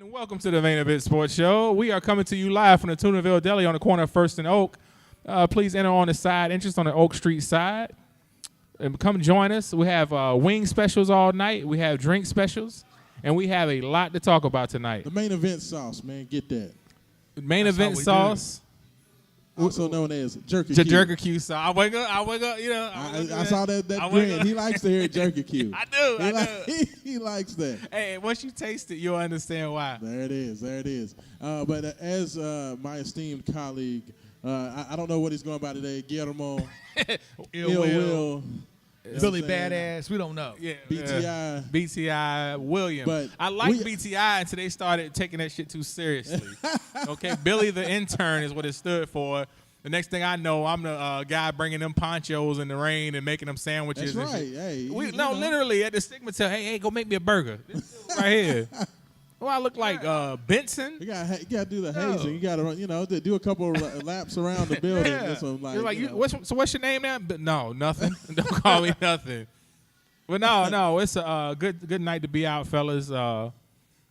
And welcome to the Main Event Sports Show. We are coming to you live from the Tunaville Deli on the corner of First and Oak. Please enter on the side entrance on the Oak Street side. And come join us. We have wing specials all night. We have drink specials. And we have a lot to talk about tonight. The main event sauce, man. Get that. Main event sauce. Also known as jerky The Q. jerky Q. So I wake up, you know. I saw that grin. He likes to hear jerky Q. I do. He likes that. Hey, once you taste it, you'll understand why. There it is. But as my esteemed colleague, I don't know what he's going by today, Guillermo, Ill Will, Billy Badass, we don't know. Yeah, BTI. William. But I like BTI until they started taking that shit too seriously. Okay, Billy the intern is what it stood for. The next thing I know, I'm the guy bringing them ponchos in the rain and making them sandwiches. That's right. And shit. Hey, literally at the stigmatell. Hey, go make me a burger. This dude right here. Well, I look like Benson. You gotta do the hazing. You gotta do a couple of laps around the building. Yeah. That's what I'm like. What's your name now? But no, nothing. Don't call me nothing. But no, it's a good night to be out, fellas.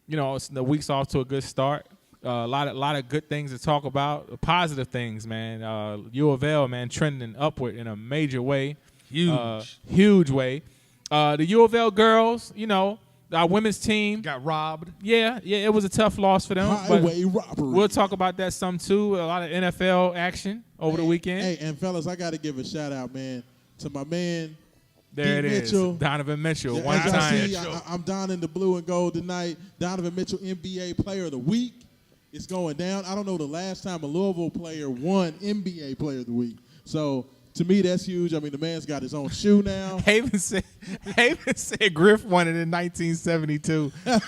It's the week's off to a good start. A lot of good things to talk about, positive things, man. U of L, man, trending upward in a major way, huge way. The U of L girls, our women's team got robbed. Yeah, it was a tough loss for them. Highway robbery. We'll talk about that some too. A lot of NFL action over the weekend. Hey, and fellas, I got to give a shout out, man, to my man. There it is, Donovan Mitchell. Yeah, one time. I'm donning the blue and gold tonight. Donovan Mitchell, NBA Player of the Week. It's going down. I don't know the last time a Louisville player won NBA Player of the Week. So, to me, that's huge. I mean, the man's got his own shoe now. Haven said Griff won it in 1972. Yeah,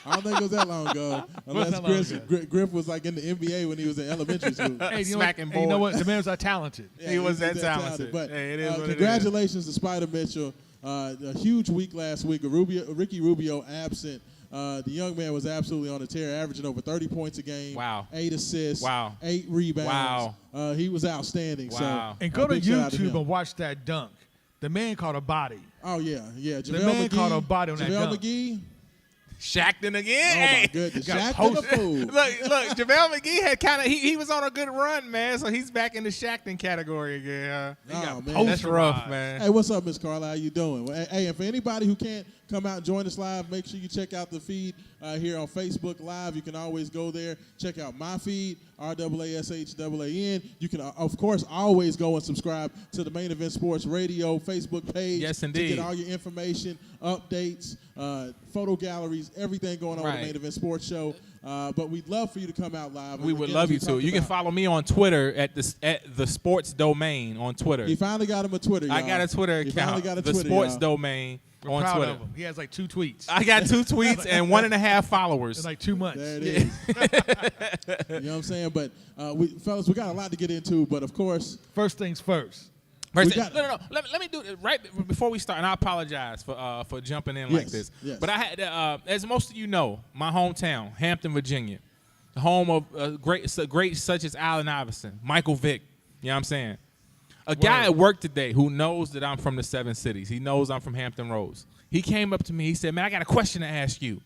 I don't think it was that long ago. Unless Griff was like in the NBA when he was in elementary school. Hey, smacking you know what? The man's are talented. Yeah, he was that talented. But hey, it is what congratulations to Spider Mitchell. A huge week last week. Ricky Rubio absent. The young man was absolutely on a tear, averaging over 30 points a game. Wow. 8 assists. Wow. 8 rebounds. Wow. He was outstanding. Wow. So, and go to YouTube and watch that dunk. The man caught a body. Oh, yeah. The man caught a body on that dunk. McGee. Shackton again. Oh, my goodness. Shackton a fool. Look, JaVale McGee had he was on a good run, man, so he's back in the Shackton category again. Man. That's rough, man. Hey, what's up, Miss Carla? How you doing? Well, hey, and for anybody who can't come out and join us live, make sure you check out the feed here on Facebook Live. You can always go there. Check out my feed, RAASHAAN. You can, of course, always go and subscribe to the Main Event Sports Radio Facebook page. Yes, indeed. To get all your information, updates, photo galleries, everything going on with the Main Event Sports Show. But we'd love for you to come out live. We would love you to. You can follow me on Twitter at the Sports Domain on Twitter. He finally got him a Twitter, y'all. I got a Twitter account. The Sports Domain on Twitter. He has like 2 tweets. I got 2 tweets and 1.5 followers. In like 2 months. There it is. You know what I'm saying? But fellas, we got a lot to get into. But of course, first things first. No. Let me do it right before we start. And I apologize for jumping in like this. Yes. But I had, as most of you know, my hometown, Hampton, Virginia, the home of great such as Allen Iverson, Michael Vick. You know what I'm saying? A guy at work today who knows that I'm from the 7 cities. He knows I'm from Hampton Roads. He came up to me. He said, "Man, I got a question to ask you."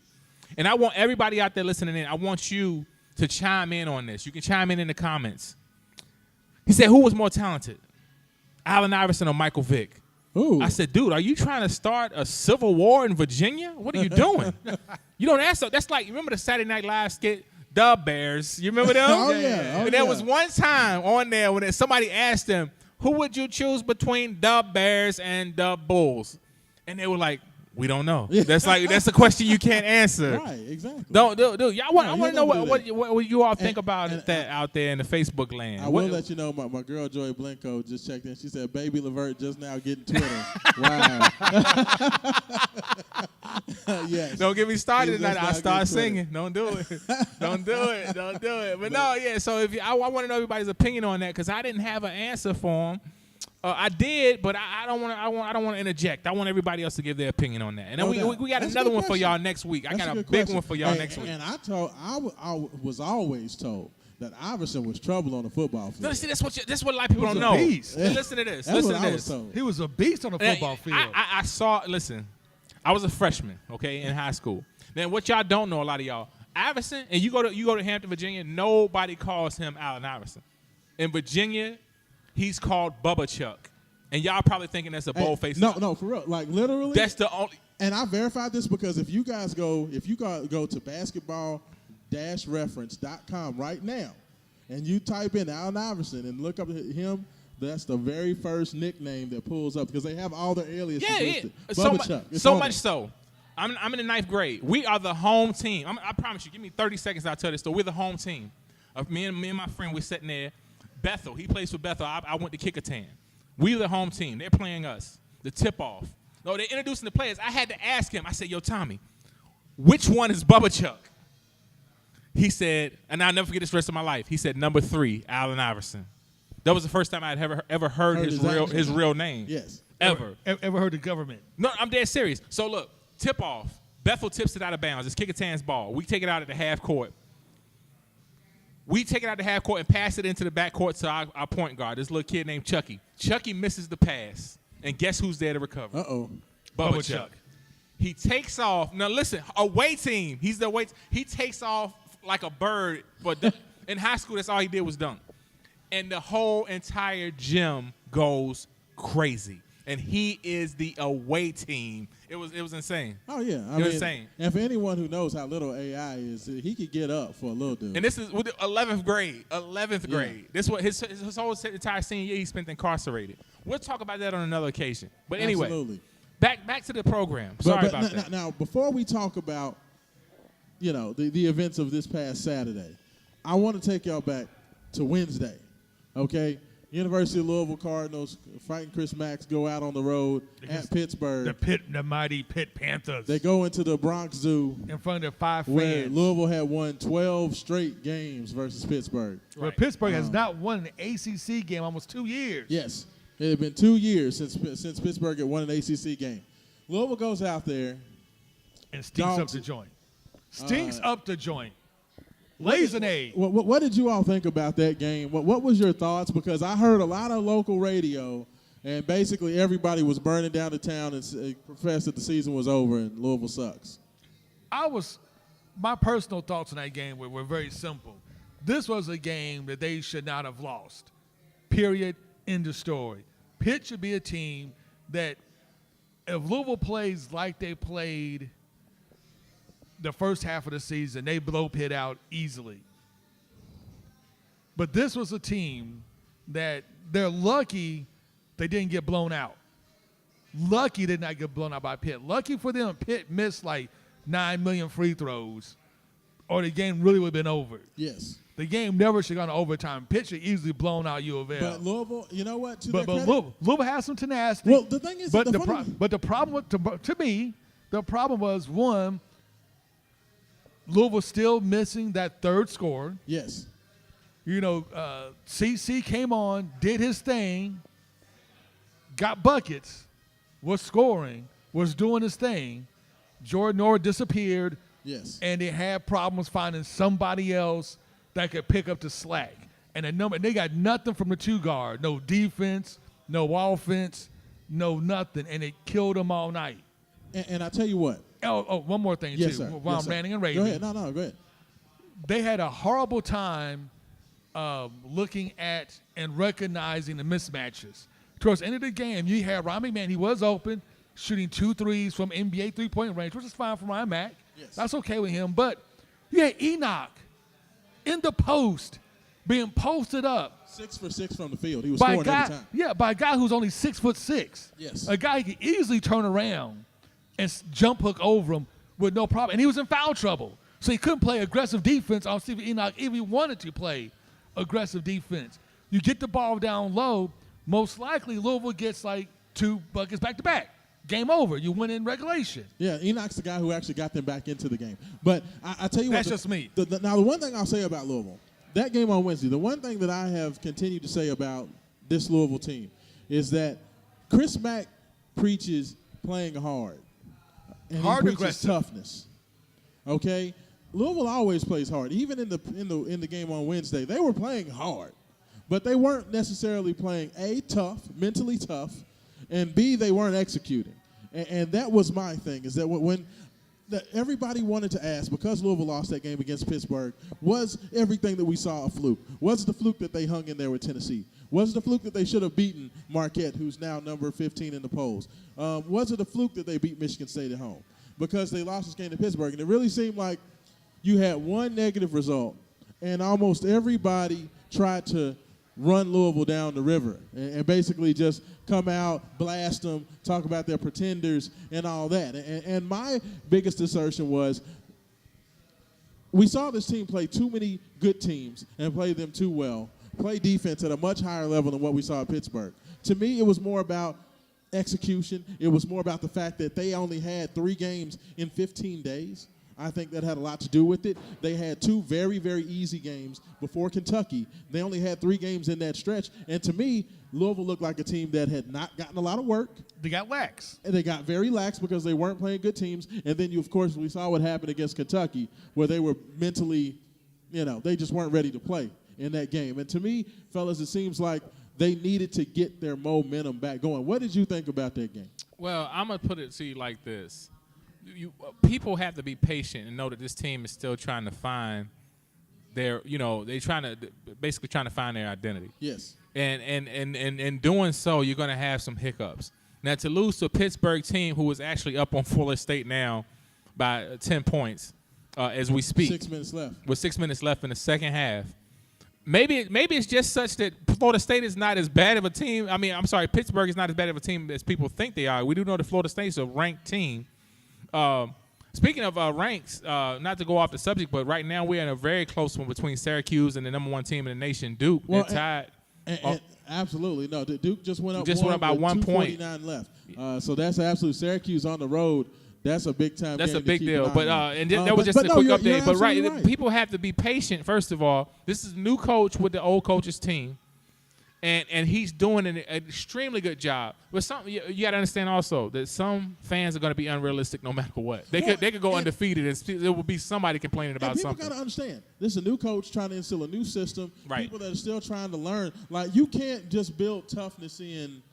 And I want everybody out there listening in, I want you to chime in on this. You can chime in the comments. He said, "Who was more talented, Allen Iverson or Michael Vick?" Ooh. I said, "Dude, are you trying to start a civil war in Virginia? What are you doing?" You don't answer. That's like, remember the Saturday Night Live skit, The Bears? You remember them? Oh, yeah. And there was one time on there when somebody asked them, "Who would you choose between the Bears and the Bulls?" And they were like, "We don't know." That's a question you can't answer. Right, exactly. Don't do. I want to know what you all think about that out there in the Facebook land. I will let you know, my girl Joy Blenko just checked in. She said, "Baby Levert just now getting Twitter." Wow. Yes. Don't get me started tonight. I'll start singing. Don't do it. Don't do it. But no, yeah. So I want to know everybody's opinion on that because I didn't have an answer for him. I did, but I don't want to interject. I want everybody else to give their opinion on that. And then we got another one for y'all next week. I got a big one for y'all next week. And I was always told that Iverson was trouble on the football field. No, see, that's what a lot of people don't know. Listen to this. Listen to this. He was a beast on the football field. I saw. Listen, I was a freshman, okay, in high school. Then what y'all don't know, a lot of y'all, Iverson, and you go to Hampton, Virginia, nobody calls him Allen Iverson. In Virginia, he's called Bubba Chuck. And y'all probably thinking that's a bold-faced. No, for real. Like, literally. That's the only. And I verified this because if you go to basketball-reference.com right now, and you type in Allen Iverson and look up him, that's the very first nickname that pulls up because they have all their aliases listed. Bubba Chuck. So much so. I'm in the 9th grade. We are the home team. I promise you, give me 30 seconds, I'll tell this story. We're the home team. Me and my friend, we're sitting there. Bethel, he plays for Bethel. I went to Kickertan. We the home team. They're playing us. The tip-off. No, they're introducing the players. I had to ask him. I said, yo, Tommy, which one is Bubba Chuck? He said, and I'll never forget this the rest of my life. He said, number 3, Allen Iverson. That was the first time I had ever heard his real name. Yes. Ever heard the government? No, I'm dead serious. So, look, tip-off. Bethel tips it out of bounds. It's Kickertan's ball. We take it out at the half court. We take it out the half court and pass it into the back court to our point guard, this little kid named Chucky. Chucky misses the pass, and guess who's there to recover? Uh-oh. Bubba Chuck. He takes off. Now, listen, away team. He's the away. He takes off like a bird. But in high school, that's all he did was dunk. And the whole entire gym goes crazy. And he is the away team. It was insane. Oh, yeah. It was insane. And for anyone who knows how little AI is, he could get up for a little dude. And this is with 11th grade. 11th grade. This what his whole entire senior year he spent incarcerated. We'll talk about that on another occasion. But anyway, absolutely. Back to the program. Sorry about that. Now, before we talk about, the events of this past Saturday, I want to take y'all back to Wednesday, okay? University of Louisville Cardinals, fighting Chris Max, go out on the road at Pittsburgh. The mighty Pitt Panthers. They go into the Bronx Zoo. In front of 5 where fans. Louisville had won 12 straight games versus Pittsburgh. Well, Pittsburgh has not won an ACC game almost 2 years. Yes. It had been 2 years since Pittsburgh had won an ACC game. Louisville goes out there. And stinks up the joint. Stinks up the joint. Lazenade. What did you all think about that game? What was your thoughts? Because I heard a lot of local radio, and basically everybody was burning down the town and professed that the season was over and Louisville sucks. My personal thoughts on that game were very simple. This was a game that they should not have lost. Period. End of story. Pitt should be a team that if Louisville plays like they played the first half of the season, they blow Pitt out easily. But this was a team that they're lucky they didn't get blown out. Lucky they did not get blown out by Pitt. Lucky for them, Pitt missed like 9 million free throws, or the game really would have been over. Yes. The game never should have gone to overtime. Pitt should easily blown out U of L. But Louisville, you know what? But Louisville has some tenacity. Well, the thing is, but the problem to me, the problem was, one, Louisville still missing that third scorer. Yes. CC came on, did his thing, got buckets, was scoring, was doing his thing. Jordan Orr disappeared. Yes. And they had problems finding somebody else that could pick up the slack. And they got nothing from the 2 guard. No defense, no offense, no nothing. And it killed them all night. And I tell you what. Oh, one more thing, yes, too, sir. while I'm ranting and raving. Go ahead. No, go ahead. They had a horrible time looking at and recognizing the mismatches. Towards the end of the game, you had Ryan McMahon. He was open, shooting 2 threes from NBA three-point range, which is fine for Ryan Mack. Yes. That's okay with him. But you had Enoch in the post being posted up. 6 for 6 from the field. He was scoring every time. Yeah, by a guy who's only 6'6". Yes. A guy who could easily turn around and jump hook over him with no problem. And he was in foul trouble. So he couldn't play aggressive defense on Stephen Enoch if he wanted to play aggressive defense. You get the ball down low, most likely Louisville gets like 2 buckets back-to-back. Game over. You win in regulation. Yeah, Enoch's the guy who actually got them back into the game. But I tell you what. That's just me. Now, the one thing I'll say about Louisville, that game on Wednesday, the one thing that I have continued to say about this Louisville team is that Chris Mack preaches playing hard. And hard, he preaches aggressive. Toughness. Okay? Louisville always plays hard. Even in the game on Wednesday, they were playing hard. But they weren't necessarily playing A, tough, mentally tough, and B, they weren't executing. And that was my thing, is that when that everybody wanted to ask, because Louisville lost that game against Pittsburgh, was everything that we saw a fluke? Was it the fluke that they hung in there with Tennessee? Was it the fluke that they should have beaten Marquette, who's now number 15 in the polls? Was it a fluke that they beat Michigan State at home? Because they lost this game to Pittsburgh. And it really seemed like you had one negative result, and almost everybody tried to run Louisville down the river and basically just come out, blast them, talk about their pretenders and all that. And my biggest assertion was we saw this team play too many good teams and play them too well, play defense at a much higher level than what we saw at Pittsburgh. To me, it was more about execution. It was more about the fact that they only had 3 games in 15 days. I think that had a lot to do with it. They had 2 very, very easy games before Kentucky. They only had 3 games in that stretch. And to me, Louisville looked like a team that had not gotten a lot of work. They got lax. And they got very lax because they weren't playing good teams. And then, of course, we saw what happened against Kentucky, where they were mentally, they just weren't ready to play in that game. And to me, fellas, it seems like they needed to get their momentum back going. What did you think about that game? Well, I'm going to put it to you like this. People have to be patient and know that this team is still trying to find their, basically trying to find their identity. Yes. And in doing so, you're going to have some hiccups. Now, to lose to a Pittsburgh team who is actually up on Fuller State now by 10 points as we speak. 6 minutes left. With 6 minutes left in the second half. Maybe it's just such that Florida State is not as bad of a team. Pittsburgh is not as bad of a team as people think they are. We do know that Florida State is a ranked team. Speaking of ranks, not to go off the subject, but right now we're in a very close one between Syracuse and the number 1 team in the nation, Duke. Well, they're tied. Absolutely. No, Duke just went up. Just went about 1 point. 2:49 left. So that's absolute. Syracuse on the road. That's a big time. That's game a big to keep deal. an But eye on. that was just a quick update. But right, people have to be patient. First of all, this is a new coach with the old coach's team, and he's doing an extremely good job. But you got to understand also that some fans are going to be unrealistic no matter what. They could go undefeated, and there will be somebody complaining about something. People got to understand. This is a new coach trying to instill a new system. Right. People that are still trying to learn. Like, you can't just build toughness in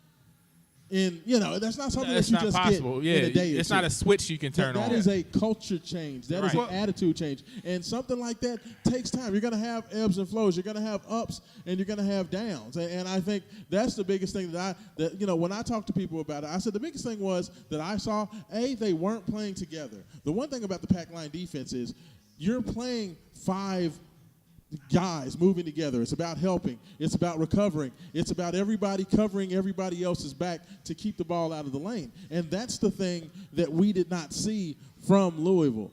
that's not something that you just possible. get in a day or it's two. not a switch you can turn on. That is a culture change. That is Right. an attitude change. And something like that takes time. You're going to have ebbs and flows. You're going to have ups and you're going to have downs. And I think that's the biggest thing that when I talk to people about it, I said the biggest thing was that I saw, they weren't playing together. The one thing about the pack line defense is you're playing 5 guys moving together. It's about helping. It's about recovering. It's about everybody covering everybody else's back to keep the ball out of the lane. And that's the thing that we did not see from Louisville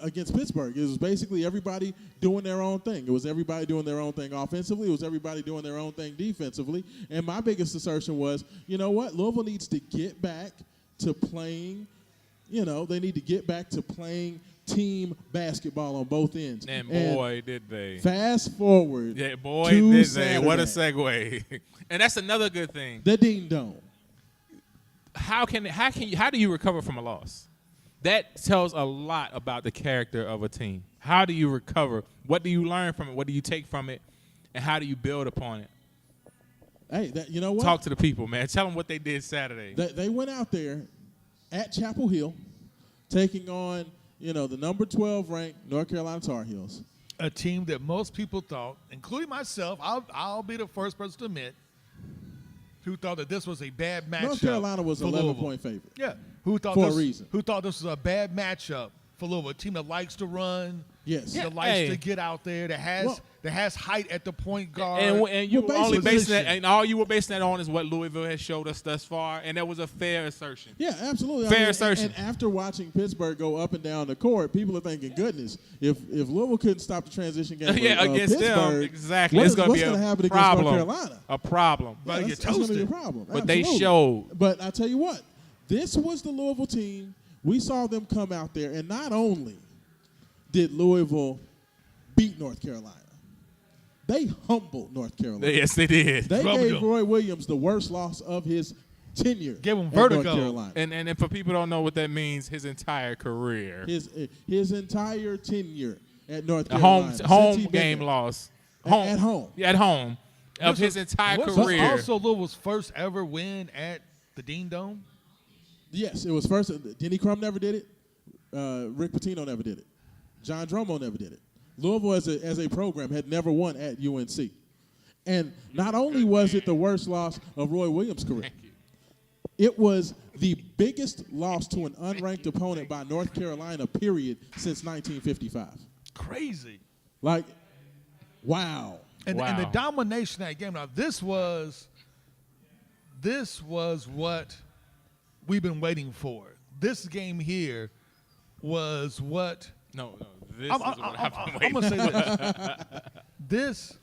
against Pittsburgh. It was basically everybody doing their own thing. It was everybody doing their own thing offensively. It was everybody doing their own thing defensively. And my biggest assertion was, you know what? Louisville needs to get back to playing, they need to get back to playing team basketball on both ends. And boy, did they. Fast forward. Yeah, boy, to did Saturday. they. What a segue. And that's another good thing. The Ding Dome. How do you recover from a loss? That tells a lot about the character of a team. How do you recover? What do you learn from it? What do you take from it? And how do you build upon it? Hey, you know what? Talk to the people, man. Tell them what they did Saturday. They went out there at Chapel Hill taking on the number 12 ranked North Carolina Tar Heels. A team that most people thought, including myself, I'll be the first person to admit, who thought that this was a bad matchup. North Carolina was an 11-point favorite. Yeah. Who thought for a reason. Who thought this was a bad matchup for Louisville? A team that likes to run. Yes. That likes to get out there, that has height at the point guard. And you were only basing that, position. and all you were basing that on is what Louisville has showed us thus far, and that was a fair assertion. Yeah, absolutely. Fair assertion. And after watching Pittsburgh go up and down the court, people are thinking, goodness, if Louisville couldn't stop the transition game against Pittsburgh, them, exactly. It's going to be happen a problem. Against North Carolina? A problem. But That's going to be a problem. But Absolutely. they showed. But I tell you what, this was the Louisville team. We saw them come out there, and not only did Louisville beat North Carolina, they humbled North Carolina. Yes, they did. They gave Roy Williams the worst loss of his tenure. Gave him at vertigo. North Carolina. And for people who don't know what that means, his entire career. His entire tenure at North Carolina. Home game loss. At home. Yeah, at home. Of his entire career. Also Louisville's first ever win at the Dean Dome. Yes, it was first. Denny Crum never did it. Rick Pitino never did it. John Dromo never did it. Louisville as a program had never won at UNC. And not only was it the worst loss of Roy Williams' career, it was the biggest loss to an unranked opponent by North Carolina, period, since 1955. Crazy. Like, wow. And the domination of that game. Now, this was what we've been waiting for. This game here was what. No. This is what I've been waiting. I'm gonna say this.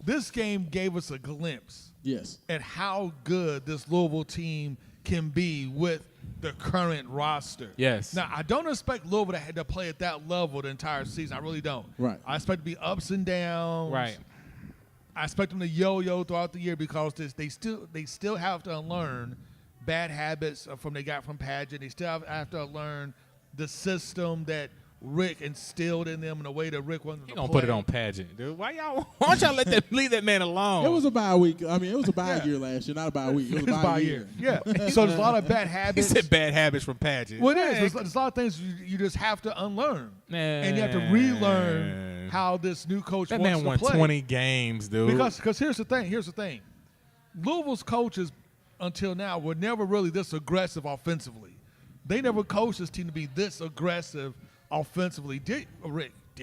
This game gave us a glimpse. Yes. At how good this Louisville team can be with the current roster. Yes. Now, I don't expect Louisville to play at that level the entire season. I really don't. Right. I expect to be ups and downs. Right. I expect them to yo-yo throughout the year because they still have to unlearn bad habits from they got from Padgett. They still have to learn the system that Rick instilled in them in a way that Rick wanted to play. He gonna put it on Padgett, dude. Why don't y'all leave that man alone? It was a bye week. I mean, it was a bye year last year, not a bye week. It was a bye year. Yeah. So there's a lot of bad He habits. said bad habits from Padgett. Well, it is. There's a lot of things you just have to unlearn. And you have to relearn how this new coach that wants man to won play. 20 games, dude. Because here's the thing. Louisville's coaches until now were never really this aggressive offensively. They never coached this team to be this aggressive offensively.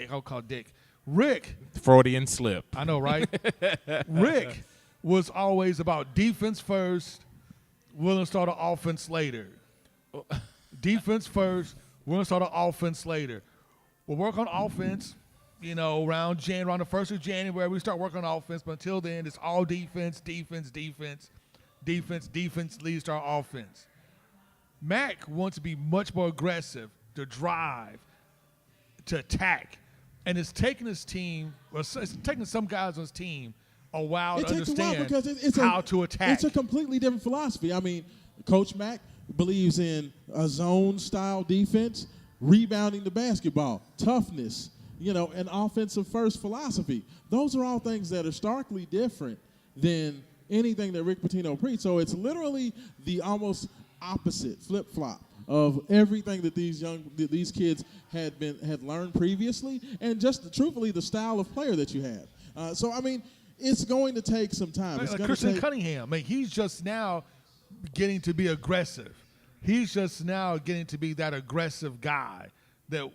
I'll call Dick. Rick. Freudian slip. I know, right? Rick was always about defense first, willing to start an offense later. Defense first, willing to start an offense later. We'll work on offense, around the 1st of January, we start working on offense, but until then, it's all defense leads to our offense. Mac wants to be much more aggressive, to drive, to attack, and it's taking his team, or it's taking some guys on his team a while to understand how to attack. It's a completely different philosophy. I mean, Coach Mac believes in a zone-style defense, rebounding the basketball, toughness, an offensive-first philosophy. Those are all things that are starkly different than anything that Rick Pitino preached. So it's literally the almost opposite flip-flop of everything that these kids had learned previously, and just truthfully the style of player that you have. So I mean, it's going to take some time. Like Christian Cunningham, he's just now getting to be aggressive. He's just now getting to be that aggressive guy that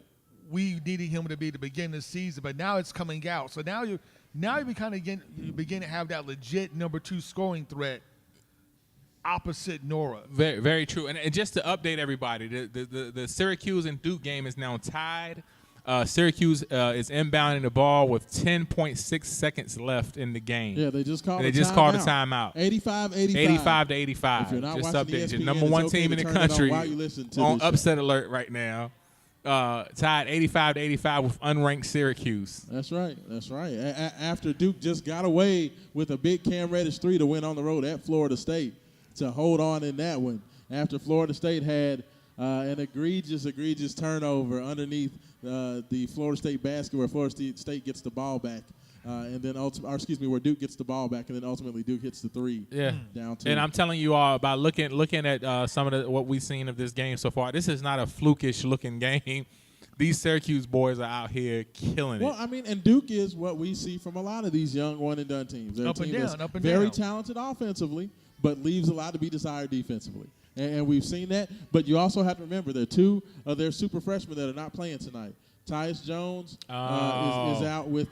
we needed him to be at the beginning of the season, but now it's coming out. So now you begin to have that legit number 2 scoring threat opposite Nora. Very, very true. And just to update everybody, the Syracuse and Duke game is now tied. Syracuse is inbounding the ball with 10.6 seconds left in the game. Yeah, they just called a timeout. 85-85. 85-85. If you're not just watching update ESPN, you. Number 1 team in the country on upset alert right now. Tied 85-85 with unranked Syracuse. That's right. After Duke just got away with a big Cam Reddish 3 to win on the road at Florida State, to hold on in that one, after Florida State had an egregious turnover underneath the Florida State basket, where Florida State gets the ball back, and then where Duke gets the ball back, and then ultimately Duke hits the 3 down 2. And I'm telling you all, about looking at some of what we've seen of this game so far, this is not a flukish looking game. These Syracuse boys are out here killing it. Well, I mean, and Duke is what we see from a lot of these young one-and-done teams. They're up and down. Very talented offensively, but leaves a lot to be desired defensively. And we've seen that. But you also have to remember there are 2 of their super freshmen that are not playing tonight. Tyus Jones is out with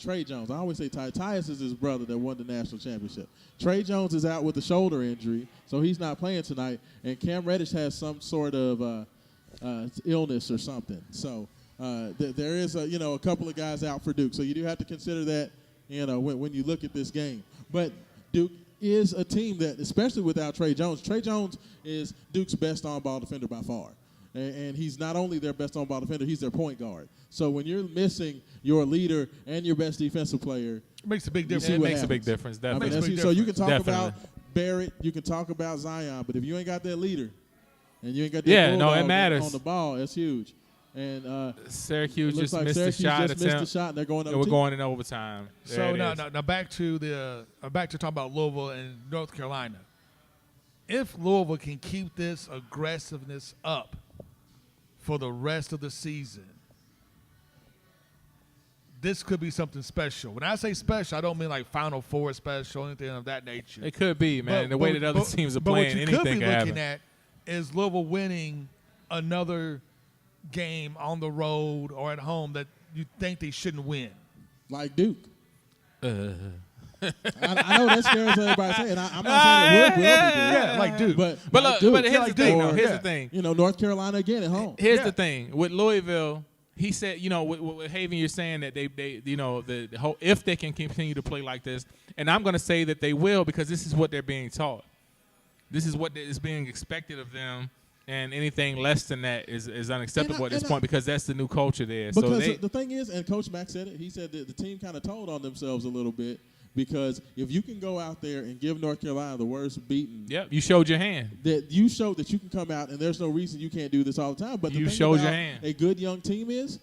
Trey Jones. I always say Tyus is his brother that won the national championship. Trey Jones is out with a shoulder injury, so he's not playing tonight. And Cam Reddish has some sort of illness or something. So there is a couple of guys out for Duke. So you do have to consider that when you look at this game. But Duke is a team that, especially without Trey Jones is Duke's best on-ball defender by far. And he's not only their best on-ball defender, he's their point guard. So when you're missing your leader and your best defensive player, it makes a big difference. It makes a big difference, definitely. I mean, so you can talk about Barrett, you can talk about Zion, but if you ain't got that leader and you ain't got that it matters on the ball, it's huge. And Syracuse just missed a shot. And they're going. We're going in overtime. So now back to talking about Louisville and North Carolina. If Louisville can keep this aggressiveness up for the rest of the season, this could be something special. When I say special, I don't mean like Final Four special, anything of that nature. It could be, man. The way that other teams are playing, anything what you could be looking happen. at is Louisville winning another game on the road or at home that you think they shouldn't win. Like Duke. I know that scares everybody saying. I'm not saying it will be Duke. Yeah, like Duke. But But Duke. here's the thing. Or, Here's the thing. North Carolina again at home. Here's the thing with Louisville. He said, with Haven, you're saying that they the whole, if they can continue to play like this, and I'm going to say that they will because this is what they're being taught. This is what is being expected of them, and anything less than that is unacceptable at this point because that's the new culture there. Because the thing is, and Coach Mack said it, he said that the team kind of told on themselves a little bit because if you can go out there and give North Carolina the worst beating. Yep, you showed your hand. That you showed that you can come out, and there's no reason you can't do this all the time. But you the thing showed about your hand. A good young team is,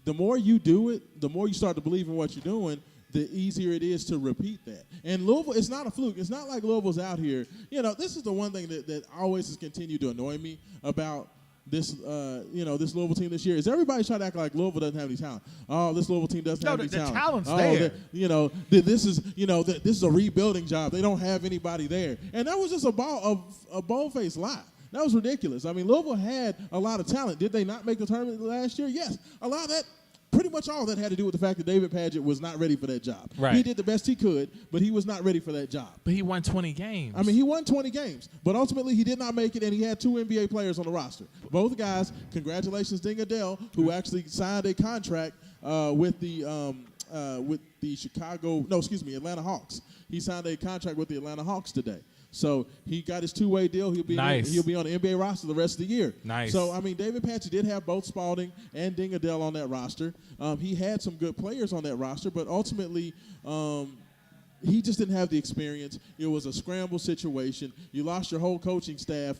the more you do it, the more you start to believe in what you're doing, the easier it is to repeat that. And Louisville, it's not a fluke. It's not like Louisville's out here. This is the one thing that always has continued to annoy me about this, this Louisville team this year is everybody's trying to act like Louisville doesn't have any talent. Oh, this Louisville team doesn't have any talent. The talent's there. This is a rebuilding job. They don't have anybody there. And that was just a bold-faced lie. That was ridiculous. I mean, Louisville had a lot of talent. Did they not make the tournament last year? Yes. A lot of that, pretty much all of that had to do with the fact that David Padgett was not ready for that job. Right. He did the best he could, but he was not ready for that job. But he won 20 games. I mean, he won 20 games, but ultimately he did not make it, and he had 2 NBA players on the roster. Both guys, congratulations, Ding Adele, who actually signed a contract with the Atlanta Hawks. He signed a contract with the Atlanta Hawks today. So he got his 2-way deal. He'll be on the NBA roster the rest of the year. Nice. So, I mean, David Padgett did have both Spalding and Ding Adele on that roster. He had some good players on that roster, but ultimately he just didn't have the experience. It was a scramble situation. You lost your whole coaching staff,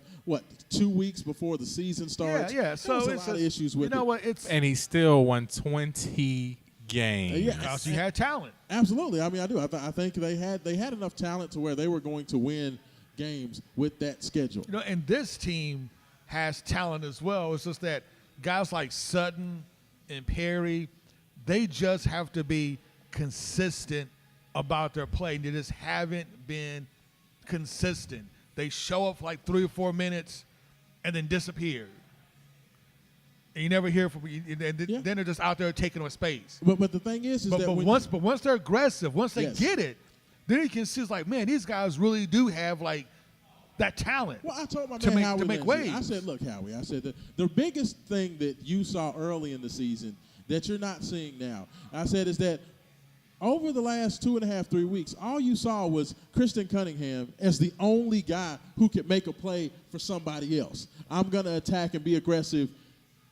2 weeks before the season starts? Yeah. So there's a lot of issues with it. You know what? And he still won 20 games. Because he had talent. Absolutely. I mean, I do. I think they had enough talent to where they were going to win games with that schedule. And this team has talent as well. It's just that guys like Sutton and Perry, they just have to be consistent about their play. They just haven't been consistent. They show up for like 3 or 4 minutes and then disappear. And you never hear from you. Then they're just out there taking up space. But the thing is once they're aggressive, once they Yes. get it, then you can see it's like, man, these guys really do have like that talent. Well, I told my to man make, Howie to make Lindsey, waves. I said, look, Howie, I said the biggest thing that you saw early in the season that you're not seeing now, I said, is that over the last 2.5, 3 weeks, all you saw was Kristen Cunningham as the only guy who could make a play for somebody else. I'm going to attack and be aggressive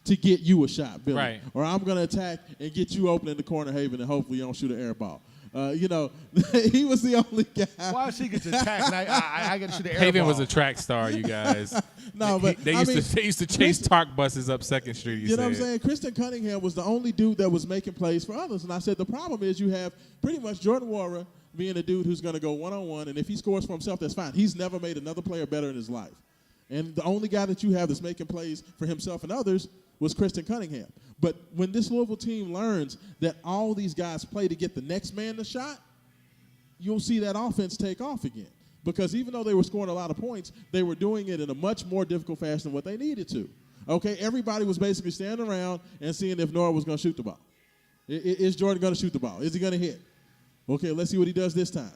to get you a shot, Billy. Right. Or I'm going to attack and get you open in the corner, Haven, and hopefully you don't shoot an air ball. He was the only guy. Why she gets attacked and I get to shoot the air Haven ball? was a track star, you guys. No, but they used to chase Tark buses up 2nd Street. You know what I'm saying? Kristen Cunningham was the only dude that was making plays for others. And I said the problem is you have pretty much Jordan Wara being a dude who's going to go one-on-one, and if he scores for himself, that's fine. He's never made another player better in his life. And the only guy that you have that's making plays for himself and others was Kristen Cunningham. But when this Louisville team learns that all these guys play to get the next man the shot, you'll see that offense take off again. Because even though they were scoring a lot of points, they were doing it in a much more difficult fashion than what they needed to. Okay, everybody was basically standing around and seeing if Nora was going to shoot the ball. Is Jordan going to shoot the ball? Is he going to hit? Okay, let's see what he does this time.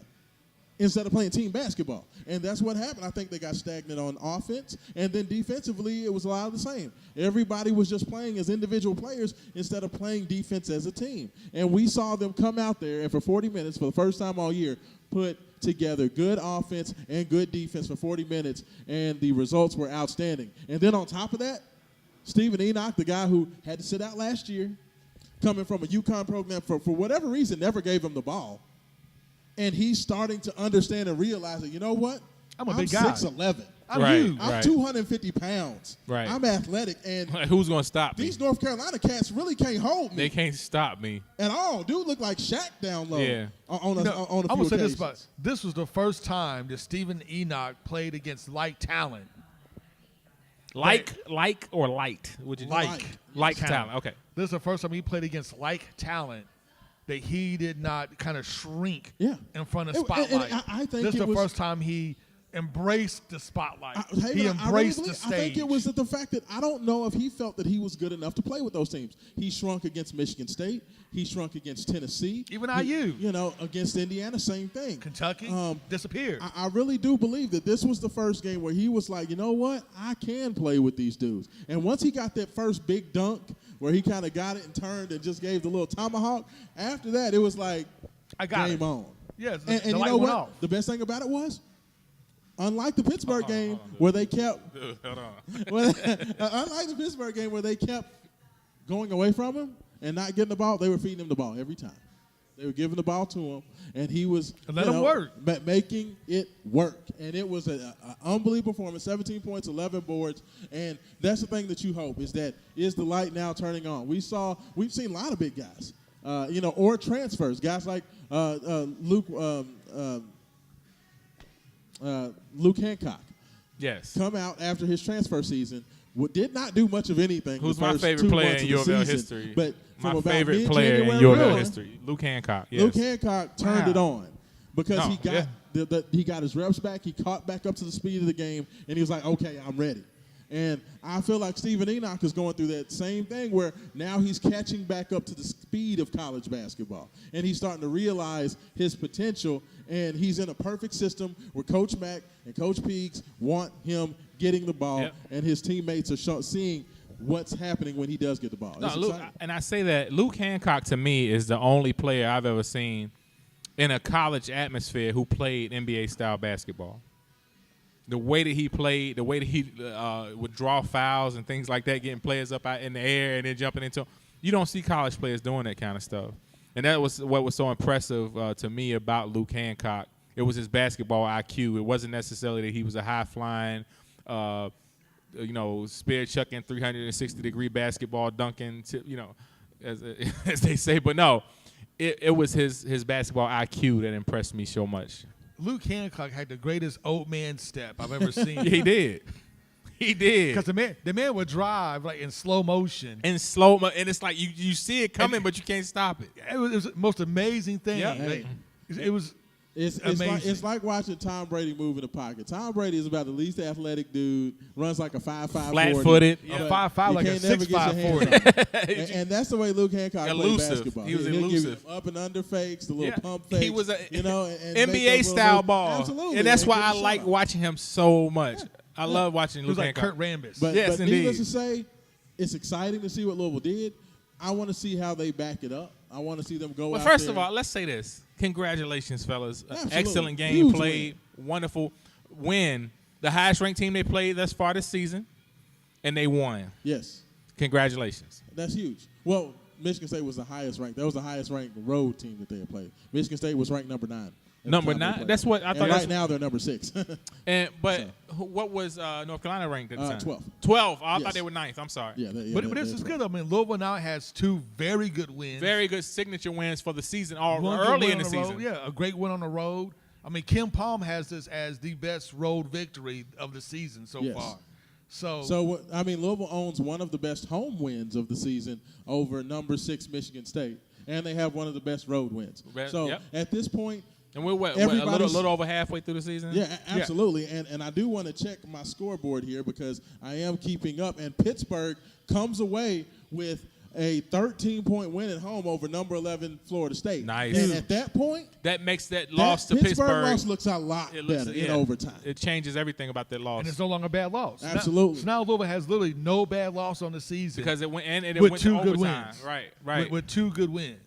Instead of playing team basketball. And that's what happened. I think they got stagnant on offense. And then defensively, it was a lot of the same. Everybody was just playing as individual players instead of playing defense as a team. And we saw them come out there and for 40 minutes, for the first time all year, put together good offense and good defense for 40 minutes, and the results were outstanding. And then on top of that, Stephen Enoch, the guy who had to sit out last year, coming from a UConn program, for whatever reason, never gave him the ball. And he's starting to understand and realize that, you know what? I'm a big guy. 6'11". I'm Right. huge. I'm 250 pounds. Right. I'm athletic. And Like, who's going to stop me? these North Carolina cats really can't hold me They can't stop me. at all. Dude look like Shaq down low. Yeah. On a I'm few going to say occasions. this, but this was the first time that Stephen Enoch played against light talent. Like or light? Would you like talent? Okay. This is the first time he played against like talent that he did not kind of shrink in front of spotlight. I think this is the first time he embraced the spotlight. He embraced the stage. I think it was the fact that I don't know if he felt that he was good enough to play with those teams. He shrunk against Michigan State. He shrunk against Tennessee. Even IU. Against Indiana, same thing. Kentucky disappeared. I really do believe that this was the first game where he was like, you know what? I can play with these dudes. And once he got that first big dunk where he kind of got it and turned and just gave the little tomahawk, after that it was like, game on. Yes, and you know what? The best thing about it was, unlike the Pittsburgh game where they kept, unlike the Pittsburgh game where they kept going away from him and not getting the ball, they were feeding him the ball every time. They were giving the ball to him, and he was making it work. And it was an unbelievable performance, 17 points, 11 boards. And that's the thing that you hope is that is the light now turning on. We've seen a lot of big guys, or transfers, guys like Luke Hancock. Yes. Come out after his transfer season. Did not do much of anything. Who's my favorite player in U of L history? But my favorite player in U of L history, Luke Hancock. Yes. Luke Hancock turned it on because he got his reps back. He caught back up to the speed of the game, and he was like, "Okay, I'm ready." And I feel like Stephen Enoch is going through that same thing where now he's catching back up to the speed of college basketball, and he's starting to realize his potential. And he's in a perfect system where Coach Mack and Coach Peaks want him getting the ball, and his teammates are seeing what's happening when he does get the ball. And I say that Luke Hancock to me is the only player I've ever seen in a college atmosphere who played NBA-style basketball. The way that he played, the way that he would draw fouls and things like that, getting players up out in the air and then jumping into them. You don't see college players doing that kind of stuff. And that was what was so impressive to me about Luke Hancock. It was his basketball IQ. It wasn't necessarily that he was a high-flying, spear chucking, 360-degree basketball dunking, as they say. But no, it was his basketball IQ that impressed me so much. Luke Hancock had the greatest old man step I've ever seen. He did. He did. Because the man would drive like in slow motion. And it's like you see it coming, but you can't stop it. It was the most amazing thing. Yeah. It was amazing. It's like watching Tom Brady move in the pocket. Tom Brady is about the least athletic dude, runs like a 5'5", flat-footed. 5'5", like a 6'5", and that's the way Luke Hancock played basketball. He was He'll elusive. Give you up and under fakes, the little pump fakes. He was NBA-style ball. Absolutely. And that's why I like watching him so much. I love watching Luke Hancock. Kurt Rambis. But yes, indeed. Needless to say, it's exciting to see what Louisville did. I want to see how they back it up. I want to see them go out there. First of all, let's say this. Congratulations, fellas. Excellent game Huge played. Wonderful win. The highest-ranked team they played thus far this season, and they won. Yes. Congratulations. That's huge. Well, Michigan State was the highest ranked. That was the highest ranked road team that they had played. Michigan State was ranked number 9. Number 9? That's what I thought. Right now they're number 6. What was North Carolina ranked at the time? 12. 12. I thought they were 9th. I'm sorry. But this is good. I mean, Louisville now has 2 very good wins. Very good signature wins for the season early in the season. Yeah, a great win on the road. I mean, Kim Palm has this as the best road victory of the season so far. So I mean, Louisville owns one of the best home wins of the season over number 6 Michigan State, and they have one of the best road wins. At this point. And we're a little over halfway through the season? Yeah, absolutely. Yeah. And I do want to check my scoreboard here because I am keeping up. And Pittsburgh comes away with a 13-point win at home over number 11 Florida State. Nice. And at that point, that makes that loss to Pittsburgh loss looks a lot better in overtime. It changes everything about that loss. And it's no longer a bad loss. Absolutely. So now Louisville has literally no bad loss on the season. Because it went with 2 to good overtime. wins. Right. With 2 good wins.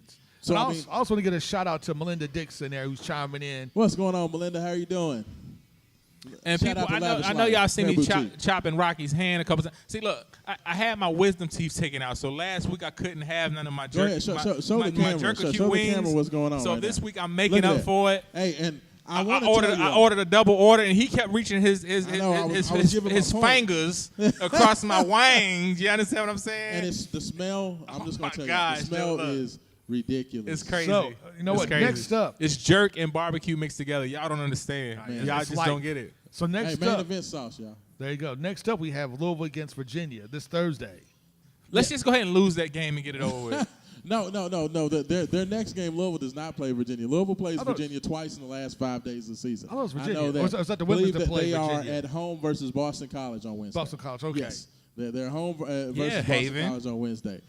So I also want to get a shout-out to Melinda Dixon there who's chiming in. What's going on, Melinda? How are you doing? And people, I know y'all seen me chopping Rocky's hand a couple times. See, look, I had my wisdom teeth taken out, so last week I couldn't have none of my jerk. Show the camera what's going on. So right this now. week I'm making up for it. Hey, and I ordered a double order, and he kept reaching his fingers across my wings. You understand what I'm saying? And it's the smell. I'm just gonna tell you, the smell is ridiculous. It's crazy. So, you know what? Crazy. Next up. It's jerk and barbecue mixed together. Y'all don't understand. Man, y'all just don't get it. So next main up. event sauce, y'all. There you go. Next up, we have Louisville against Virginia this Thursday. Let's just go ahead and lose that game and get it over with. No. Their next game, Louisville does not play Virginia. Louisville plays Virginia twice in the last 5 days of the season. I thought it was Virginia. know that. Or was that the women's that play they Virginia? are at home versus Boston College on Wednesday. Boston College, okay. Yes, they're home versus Boston Haven. College on Wednesday.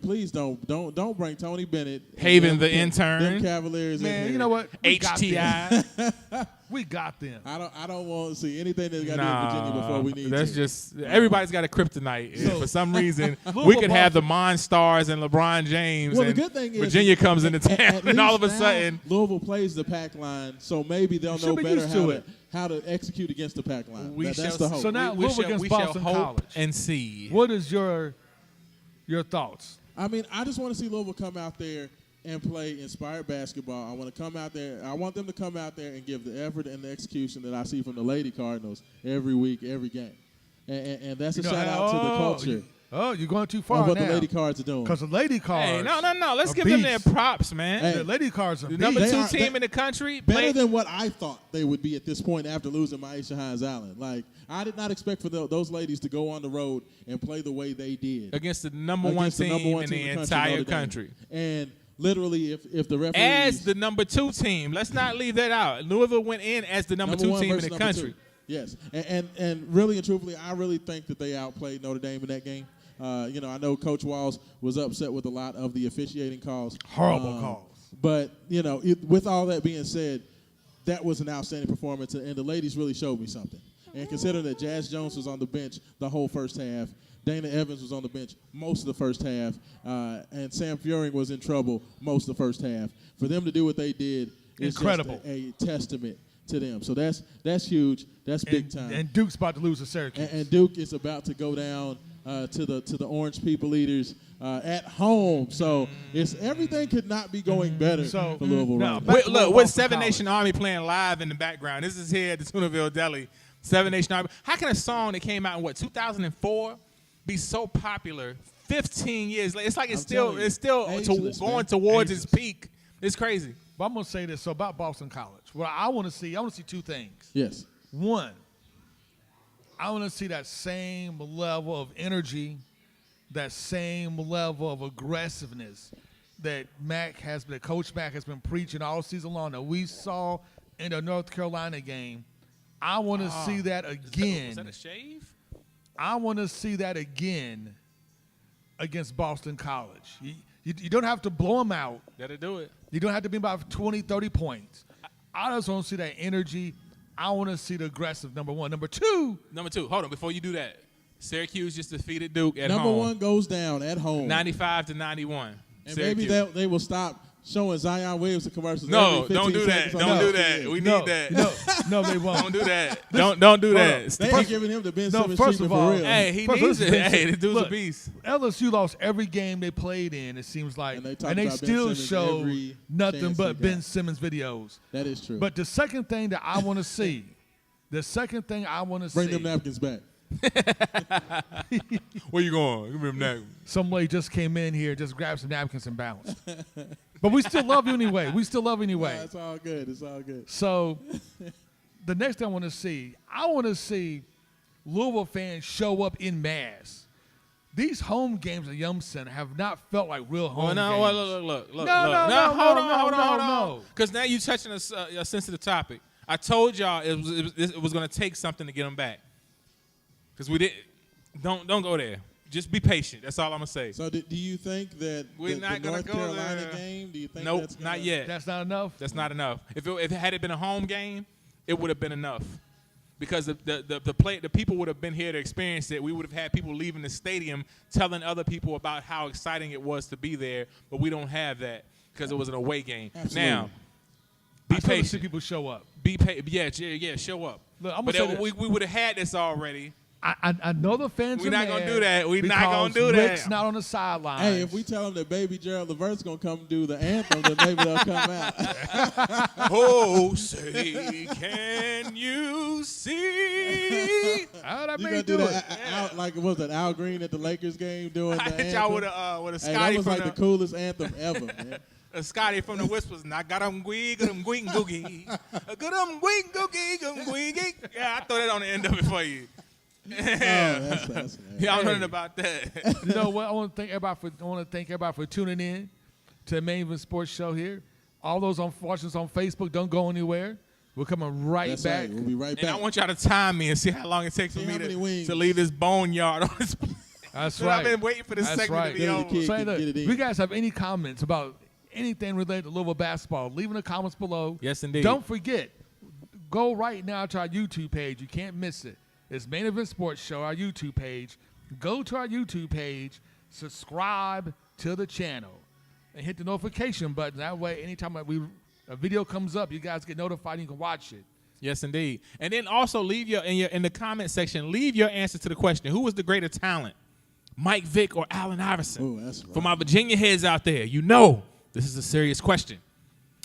Please don't bring Tony Bennett, Haven, the intern. them Cavaliers. in Man, here. you know what? We got them. HTI. We got them. I don't want to see anything that's got to do with Virginia before we need that's to. just everybody's got a kryptonite. And So- for some reason, we Louisville could have the Monstars and LeBron James. Well, the and good thing is Virginia comes into town, at and all of a least now, sudden, Louisville plays the pack line, so maybe they'll should know be better used to how to execute against the pack line. we That's shall. the hope. So now we Louisville shall, against we shall Boston hope College. and see. What is your thoughts? I mean, I just want to see Louisville come out there and play inspired basketball. I want to come out there. I want them to come out there and give the effort and the execution that I see from the Lady Cardinals every week, every game. And that's a shout out to the culture You're going too of far what now. the Lady Cards are doing. Because the Lady Cards. Hey, no. Let's a give them their beast. props, man. Hey, The Lady Cards are The beast. number They 2 are- team they- in the country. Better Play, than what I thought they would be at this point after losing Maisha Hines Allen. Like, I did not expect for those ladies to go on the road and play the way they did. against the number one Against the team number one in team the in entire Notre Dame. country. And literally, if the referees As the number 2 team, let's not leave that out. Louisville went in as the number 2 one team in versus the number country. two. Yes, and really and truthfully, I really think that they outplayed Notre Dame in that game. I know Coach Walls was upset with a lot of the officiating calls. Horrible calls. But, with all that being said, that was an outstanding performance, and the ladies really showed me something. And considering that Jazz Jones was on the bench the whole first half, Dana Evans was on the bench most of the first half, and Sam Furing was in trouble most of the first half. For them to do what they did is Incredible. just a testament to them. So that's huge. That's big time. And Duke's about to lose to Syracuse. And Duke is about to go down to the Orange People Eaters at home. So everything could not be going better So, for Louisville. no, right back now. to With Boston Seven College. Nation Army playing live in the background. This is here at the Tunaville Deli. Seven Nation Army. How can a song that came out in 2004 be so popular 15 years later? It's like it's telling you, still ageless, going man. towards its Ageless. peak. It's crazy. But I'm going to say this. So about Boston College, what I want to see 2 things. Yes. One, I want to see that same level of energy, that same level of aggressiveness that Coach Mack has been preaching all season long that we saw in the North Carolina game. I want to see that again. Was that a shave? I want to see that again against Boston College. You don't have to blow them out. That'll do it. You don't have to be about 20, 30 points. I just want to see that energy. I want to see the aggressive, number one. Number two. Hold on. Before you do that, Syracuse just defeated Duke at Number home. one goes down at home. 95-91. And Syracuse. maybe they will stop showing Zion Williamson commercials. No, every don't 15 do that. seconds on Don't do ESPN. that. We No, need that. No, they won't. Don't do that. Don't do Hold that. on. They ain't giving him the Ben No, Simmons first treatment of all, for real. Hey, he First, needs let's it. face Hey, the dude's look, a beast. LSU lost every game they played in, it seems like. And they talk they about Ben still Simmons show every nothing chance but they got. Ben Simmons videos. That is true. But the second thing that I want to see, Bring them napkins back. Where you going? Give me them napkins. some lady just came in here, just grabbed some napkins and bounced. But we still love you anyway. Nah, it's all good. It's all good. So the next thing I want to see Louisville fans show up in mass. These home games at Yum Center have not felt like real home games. Look. No, Hold on. no. Because now you're touching a sensitive topic. I told y'all it was going to take something to get them back. Because we didn't. Don't go there. Just be patient. That's all I'm gonna say. So do you think that We're the not gonna North go Carolina there. game? Do you think Nope, that's not yet. That's not enough? That's not enough. If it had been a home game, it would have been enough. Because the people would have been here to experience it. We would have had people leaving the stadium telling other people about how exciting it was to be there. But we don't have that because it was an away game. Absolutely. Now, be I still see patient. people show up. Be patient. Yeah. Show up. Look, I'm but gonna say we would have had this already. I know the fans We're are not gonna mad do that. We're not gonna because do that. Rick's not on the sideline. Hey, if we tell them that Baby Gerald Levert's gonna come do the anthem, then maybe they'll come out. Oh, say, can you see? How'd I You make gonna you do do that? it? Like what was that? Al Green at the Lakers game doing I the hit anthem. y'all with a Hey, Scotty that was from like the coolest anthem ever, man. Scotty from the Whispers. I got 'em gwee, got 'em gwee googie. Got 'em gwee googie, got 'em gwee geek. Yeah, I throw that on the end of it for you. That's Y'all learning about that. You know what? I want to thank everybody for tuning in to the Main Event Sports Show here. All those watching us on Facebook, don't go anywhere. We're coming right back. Right. We'll be right back. And I want y'all to time me and see how long it takes for me to leave this boneyard on this. That's So right. I've been waiting for this segment to be over. Kid So, can look, get it in. if you guys have any comments about anything related to Louisville basketball, leave in the comments below. Yes, indeed. Don't forget, go right now to our YouTube page. You can't miss it. It's Main Event Sports Show, our YouTube page. Go to our YouTube page, subscribe to the channel, and hit the notification button. That way, anytime a video comes up, you guys get notified and you can watch it. Yes, indeed. And then also leave in the comment section, leave your answer to the question: who was the greater talent, Mike Vick or Allen Iverson? Oh, that's right. For my Virginia heads out there, you know this is a serious question.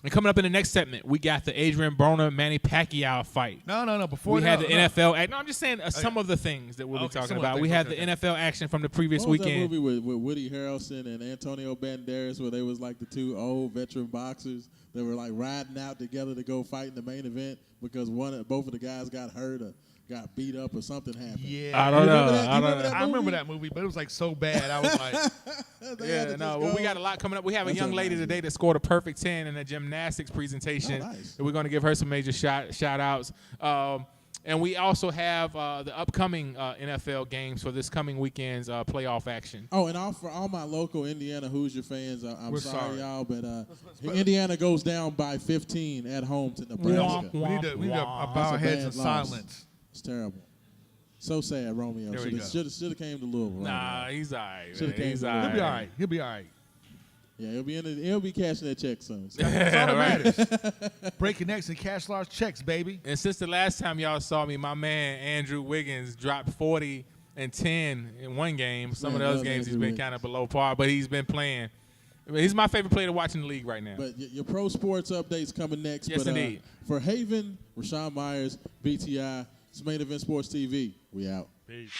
And coming up in the next segment, we got the Adrian Broner Manny Pacquiao fight. No. Before We had the no. NFL act. No, I'm just saying some of the things that we'll be talking about. We had the NFL action from the previous What was weekend. that movie with Woody Harrelson and Antonio Banderas where they was like the two old veteran boxers that were like riding out together to go fight in the main event because both of the guys got hurt or got beat up or something happened. Yeah. I don't know. I remember that movie, but it was like so bad. I was like, Well, we got a lot coming up. We have a young lady today that scored a perfect 10 in a gymnastics presentation. Oh, nice. And we're going to give her some major shout outs. And we also have the upcoming NFL games for this coming weekend's playoff action. Oh, and for all my local Indiana Hoosier fans, I'm We're sorry, sorry. y'all, but Indiana goes down by 15 at home to Nebraska. we need to bow our That's a heads in bad loss. silence. It's terrible. So sad, Romeo. There we Should have came to Louisville. Nah, Romeo. he's all right. Should've came He's to all Louisville. He'll be all right. right. He'll be all right. Yeah, he'll be cashing that check soon. So. That's all that Right. matters. Breaking necks and cash large checks, baby. And since the last time y'all saw me, my man Andrew Wiggins dropped 40 and 10 in one game. Some of the other games he's been kind of below par, but he's been playing. I mean, he's my favorite player to watch in the league right now. But your pro sports updates coming next. Yes, but, indeed. For Haven, Rashawn Myers, BTI, it's Main Event Sports TV. We out. Peace.